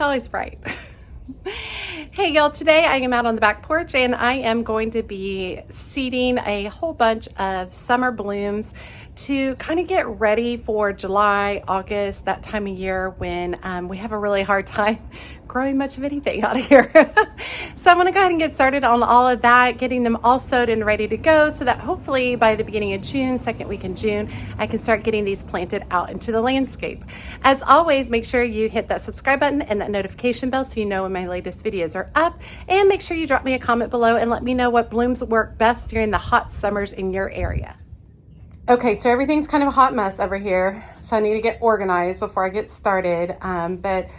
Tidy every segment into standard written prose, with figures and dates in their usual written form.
It's always bright. Hey y'all, today I am out on the back porch and I am going to be seeding a whole bunch of summer blooms to kind of get ready for July, August, that time of year when we have a really hard time growing much of anything out here. So I'm going to go ahead and get started on all of that, getting them all sowed and ready to go so that hopefully by the beginning of June, second week in June, I can start getting these planted out into the landscape. As always, make sure you hit that subscribe button and that notification bell so you know when my latest videos are up, and make sure you drop me a comment below and let me know what blooms work best during the hot summers in your area. Okay, so everything's kind of a hot mess over here, so I need to get organized before I get started. But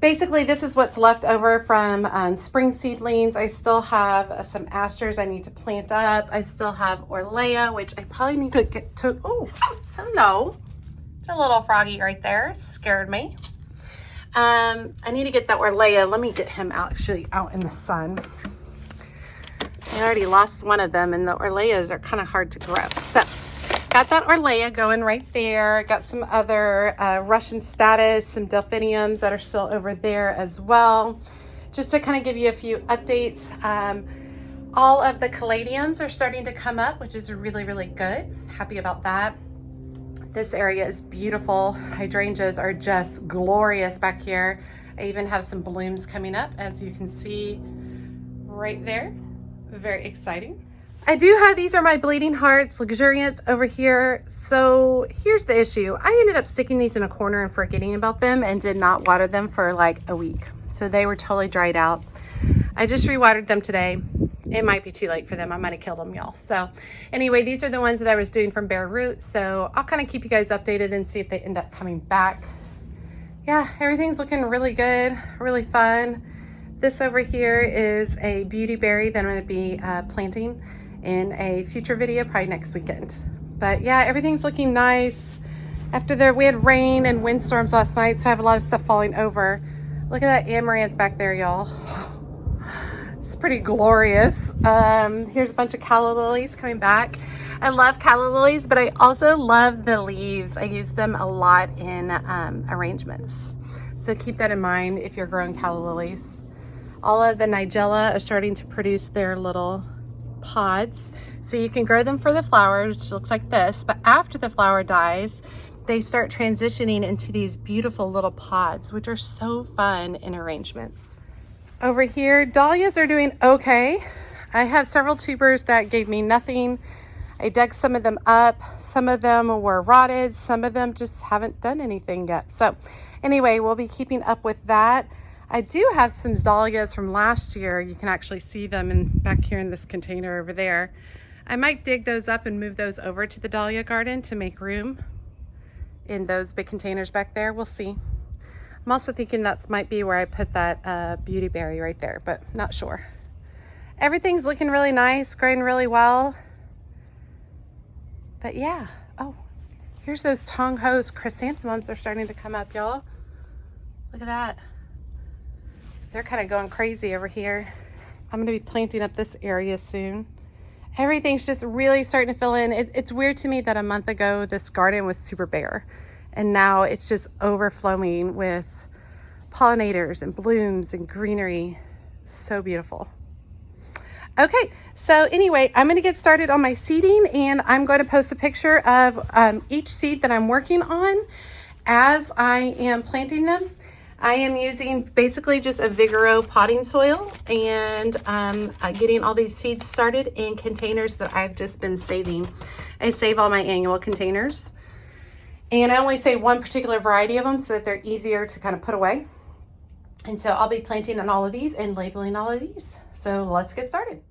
basically, this is what's left over from spring seedlings. I still have some asters I need to plant up. I still have Orlea, which I probably need to get to. Oh, hello. A little froggy right there. Scared me. I need to get that Orlea. Let me get him actually out in the sun. I already lost one of them, and the Orleas are kind of hard to grow. So, got that Orlea going right there. Got some other Russian status, some delphiniums that are still over there as well. Just to kind of give you a few updates. All of the caladiums are starting to come up, which is really, really good. Happy about that. This area is beautiful. Hydrangeas are just glorious back here. I even have some blooms coming up, as you can see right there. Very exciting. I do have, these are my bleeding hearts, luxuriance over here. So here's the issue. I ended up sticking these in a corner and forgetting about them and did not water them for like a week. So they were totally dried out. I just rewatered them today. It might be too late for them. I might have killed them, y'all. So anyway, these are the ones that I was doing from bare root. So I'll kind of keep you guys updated and see if they end up coming back. Yeah, everything's looking really good, really fun. This over here is a beauty berry that I'm going to be planting in a future video, probably next weekend. But yeah, everything's looking nice. After we had rain and windstorms last night, so I have a lot of stuff falling over. Look at that amaranth back there, y'all. It's pretty glorious. Here's a bunch of calla lilies coming back. I love calla lilies, but I also love the leaves. I use them a lot in arrangements. So keep that in mind if you're growing calla lilies. All of the nigella are starting to produce their little pods. So you can grow them for the flower, which looks like this, but after the flower dies, they start transitioning into these beautiful little pods, which are so fun in arrangements. Over here, dahlias are doing okay. I have several tubers that gave me nothing. I dug some of them up. Some of them were rotted. Some of them just haven't done anything yet. So anyway, we'll be keeping up with that. I do have some dahlias from last year. You can actually see them back here in this container over there. I might dig those up and move those over to the dahlia garden to make room in those big containers back there. We'll see. I'm also thinking that might be where I put that beauty berry right there, but not sure. Everything's looking really nice, growing really well. But yeah, oh, here's those Tong Ho's chrysanthemums are starting to come up, y'all. Look at that. They're kind of going crazy over here. I'm gonna be planting up this area soon. Everything's just really starting to fill in. It's weird to me that a month ago, this garden was super bare. And now it's just overflowing with pollinators and blooms and greenery. So beautiful. Okay, so anyway, I'm gonna get started on my seeding, and I'm going to post a picture of each seed that I'm working on as I am planting them. I am using basically just a Vigoro potting soil, and getting all these seeds started in containers that I've just been saving. I save all my annual containers, and I only save one particular variety of them so that they're easier to kind of put away. And so I'll be planting on all of these and labeling all of these. So let's get started.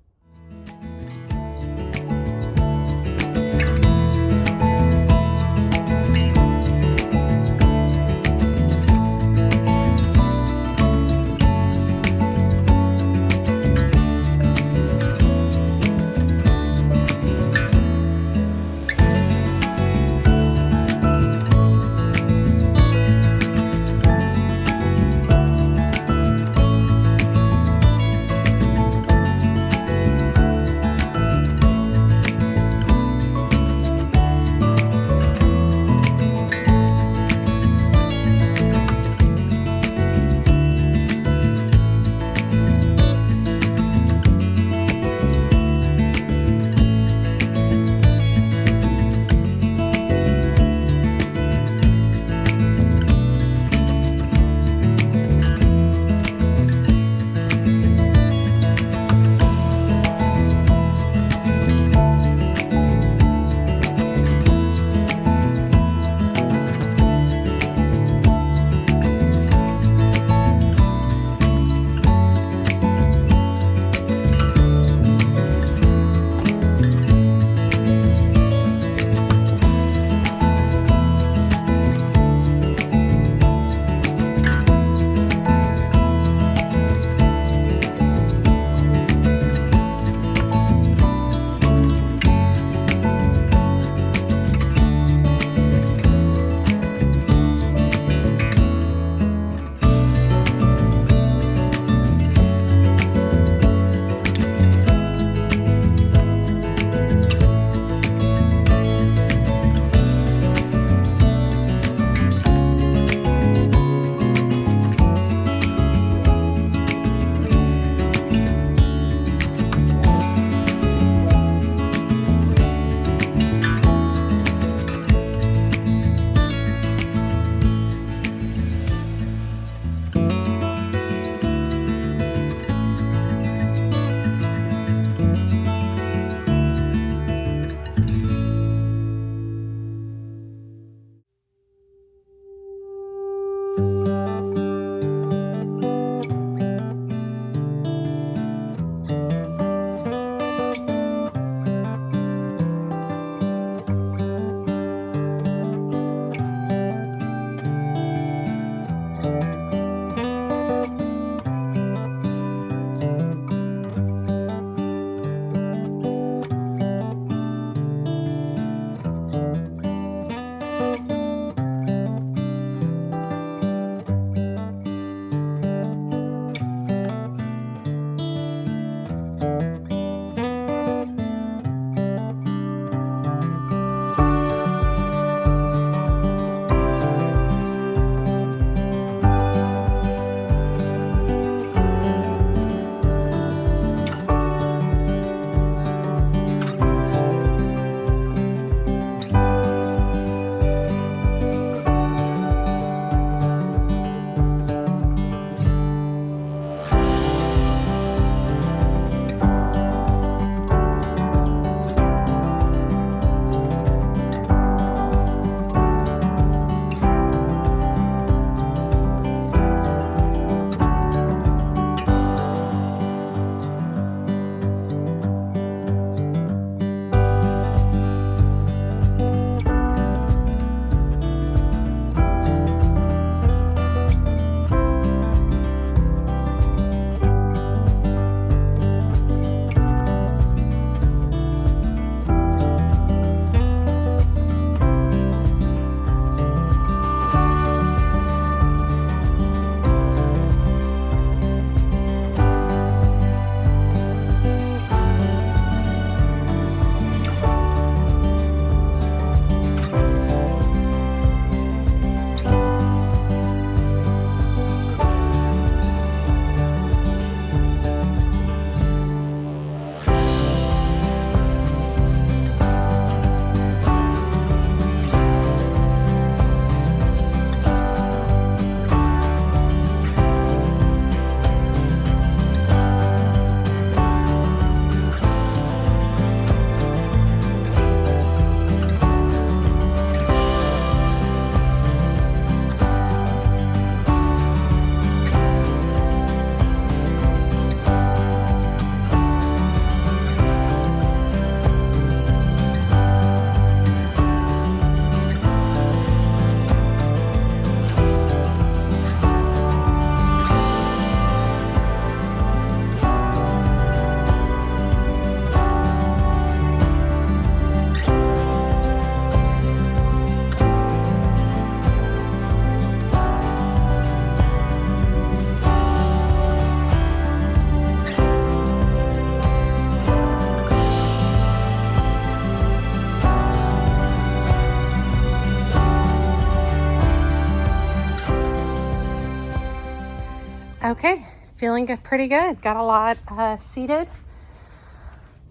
Okay, feeling good, pretty good. Got a lot seeded.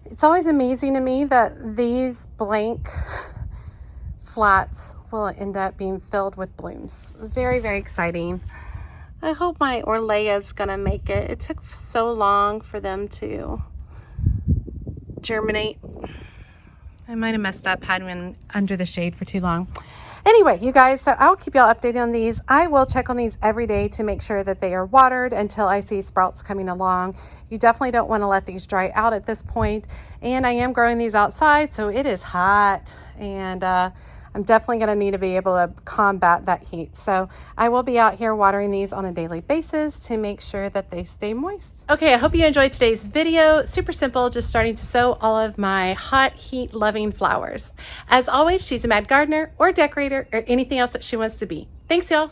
It's always amazing to me that these blank flats will end up being filled with blooms. Very, very exciting. I hope my Orlea is gonna make it. It took so long for them to germinate. I might have messed up having them under the shade for too long. Anyway, you guys, so I'll keep y'all updated on these. I will check on these every day to make sure that they are watered until I see sprouts coming along. You definitely don't want to let these dry out at this point. And I am growing these outside, so it is hot. And I'm definitely going to need to be able to combat that heat. So I will be out here watering these on a daily basis to make sure that they stay moist. Okay, I hope you enjoyed today's video. Super simple, just starting to sow all of my hot heat loving flowers. As always, she's a mad gardener or decorator or anything else that she wants to be. Thanks, y'all.